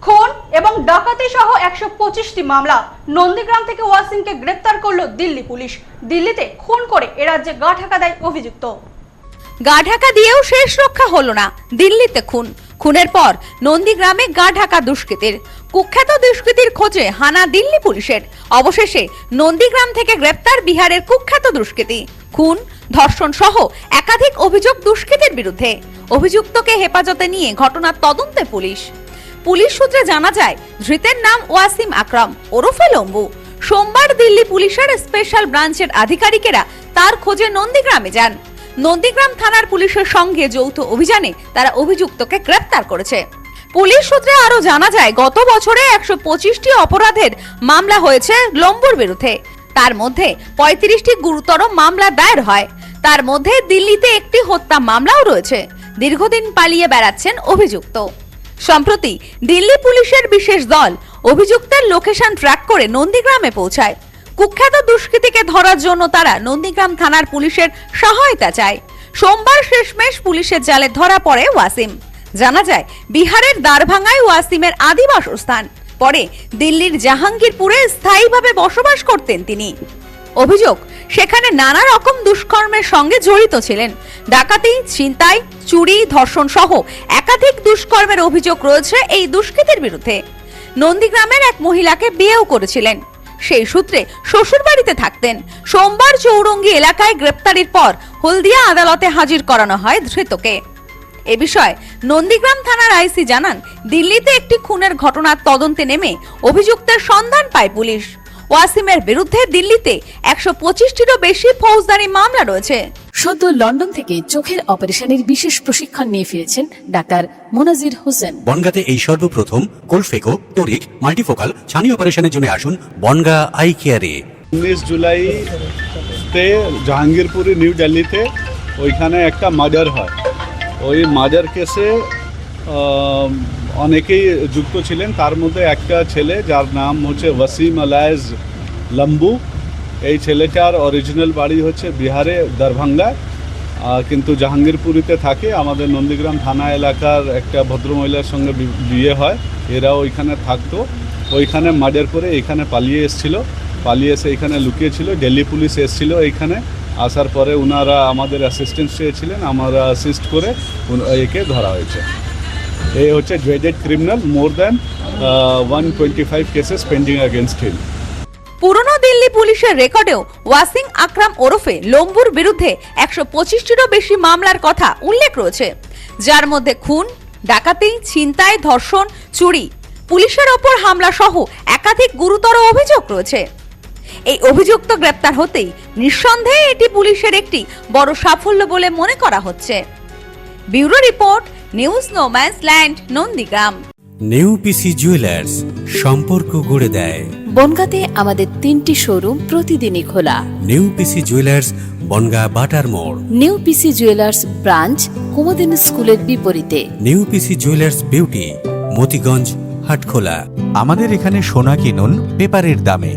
খুন এবং ডাকাতি সহ 125টি মামলা। নন্দীগ্রাম থেকে ওয়াসিমকে গ্রেফতার করলো দিল্লি পুলিশ। দিল্লিতে খুন করে এ রাজ্যে গা ঢাকা দেয় অভিযুক্ত। গা ঢাকা দিয়েও শেষ রক্ষা হলো না, দিল্লিতে খুন। খুনের পর নন্দীগ্রামে গা ঢাকা দুষ্কৃতীর। কুখ্যাত দুষ্কৃতীর খোঁজে হানা দিল্লি পুলিশের। অবশেষে নন্দীগ্রাম থেকে গ্রেফতার বিহারের কুখ্যাত দুষ্কৃতী। খুন, ধর্ষণ সহ একাধিক অভিযোগ দুষ্কৃতীর বিরুদ্ধে। অভিযুক্তকে হেফাজতে নিয়ে ঘটনার তদন্তে পুলিশ। পুলিশ সূত্রে জানা যায়, ধৃতের নাম ওয়াসিম আকরাম ওরফে লম্বু। সোমবার দিল্লি পুলিশের স্পেশাল ব্রাঞ্চের আধিকারিকেরা তার খোঁজে নন্দীগ্রামে যান। নন্দীগ্রাম থানার পুলিশের সঙ্গে যৌথ অভিযানে তারা অভিযুক্তকে গ্রেফতার করেছে। পুলিশ সূত্রে আরো জানা যায়, গত বছরে 125টি অপরাধের মামলা হয়েছে লম্বুর বিরুদ্ধে। তার মধ্যে 35টি গুরুতর মামলা দায়ের হয়। তার মধ্যে দিল্লিতে একটি হত্যা মামলাও রয়েছে। দীর্ঘদিন পালিয়ে বেড়াচ্ছেন অভিযুক্ত। সম্প্রতি দিল্লি পুলিশের বিশেষ দল অভিযুক্তের লোকেশন ট্র্যাক করে নন্দীগ্রামে পৌঁছায়। কুখ্যাত দুষ্কৃতীকে ধরার জন্য তারা নন্দীগ্রাম থানার পুলিশের সহায়তা চায়। সোমবার শেষমেশ পুলিশের জালে ধরা পড়ে ওয়াসিম। জানা যায়, বিহারের দারভাঙ্গায় ওয়াসিমের আদি বাসস্থান। পরে দিল্লির জাহাঙ্গীরপুরে স্থায়ীভাবে বসবাস করতেন তিনি। অভিযোগ, সেখানে নানা রকম দুষ্কর্মের সঙ্গে জড়িত ছিলেন। ডাকাতি, ছিনতাই, চুরি, ধর্ষণ সহ একাধিক দুষ্কর্মের অভিযোগ রয়েছে এই দুষ্কৃতীর বিরুদ্ধে। নন্দীগ্রামের এক মহিলাকে বিয়েও করেছিলেন। সেই সূত্রে শ্বশুর বাড়িতে থাকতেন। সোমবার চৌরঙ্গি এলাকায় গ্রেপ্তারির পর হলদিয়া আদালতে হাজির করানো হয় ধৃতকে। এ বিষয়ে নন্দীগ্রাম থানার আইসি জানান, দিল্লিতে একটি খুনের ঘটনার তদন্তে নেমে অভিযুক্তের সন্ধান পায় পুলিশ। ওয়াসিমের বিরুদ্ধে দিল্লিতে 125টিরও বেশি ফৌজদারি মামলা রয়েছে। সদ্য লন্ডন থেকে চোখের অপারেশনের বিশেষ প্রশিক্ষণ নিয়ে ফিরেছেন ডাক্তার মোনাজির হোসেন। বনগাঁতে এই সর্বপ্রথম কোলফেকো, টোরিক, মাল্টিফোকাল ছানি অপারেশনের জন্য আসুন বনগাঁ আই কেয়ারে। 19 জুলাইতে জাহাঙ্গীরপুরে নিউ দিল্লিতে ওইখানে একটা মার্ডার হয়। ওই মার্ডার কেসে অনেকেই যুক্ত ছিলেন। তার মধ্যে একটা ছেলে যার নাম হচ্ছে ওয়াসিম আলায়েজ লম্বু। এই ছেলেটার অরিজিনাল বাড়ি হচ্ছে বিহারে দরভাঙ্গায়, কিন্তু জাহাঙ্গীরপুরিতে থাকে। আমাদের নন্দীগ্রাম থানা এলাকার একটা ভদ্রমহিলার সঙ্গে বিয়ে হয়, এরাও ওইখানে থাকতো। ওইখানে মার্ডার করে এখানে পালিয়ে এসে এখানে লুকিয়েছিল। দিল্লি পুলিশ এসেছিল এইখানে। আসার পরে ওনারা আমাদের অ্যাসিস্ট্যান্স চেয়েছিলেন, আমরা অ্যাসিস্ট করে একে ধরা হয়েছে। এই হচ্ছে dreaded criminal, more than 125 cases pending against him. পুরনো দিল্লি পুলিশের রেকর্ডেও ওয়াসিম আকরাম ওরফে লম্বুর বিরুদ্ধে 125টিরও বেশি মামলার কথা উল্লেখ রয়েছে, যার মধ্যে খুন, ডাকাতি, ছিনতাই, ধর্ষণ, চুরি, পুলিশের ওপর হামলা সহ একাধিক গুরুতর অভিযোগ রয়েছে। এই অভিযুক্ত গ্রেপ্তার হতেই নিঃসন্দেহে এটি পুলিশের একটি বড় সাফল্য বলে মনে করা হচ্ছে। Bureau report, news no man's land, Nandigram. New PC jewellers, সম্পর্ক গড়ে দেয়। বনগাঁতে আমাদের 3টি শোরুম প্রতিদিনই খোলা। নেউপিসি জুয়েলার্স, বনগাঁ বাটার মোড়। New PC jewellers branch, Kumudin স্কুলের বিপরীতে। New PC jewellers beauty, Motiganj, Hatkhola. আমাদের এখানে সোনা কিনুন পেপারের দামে।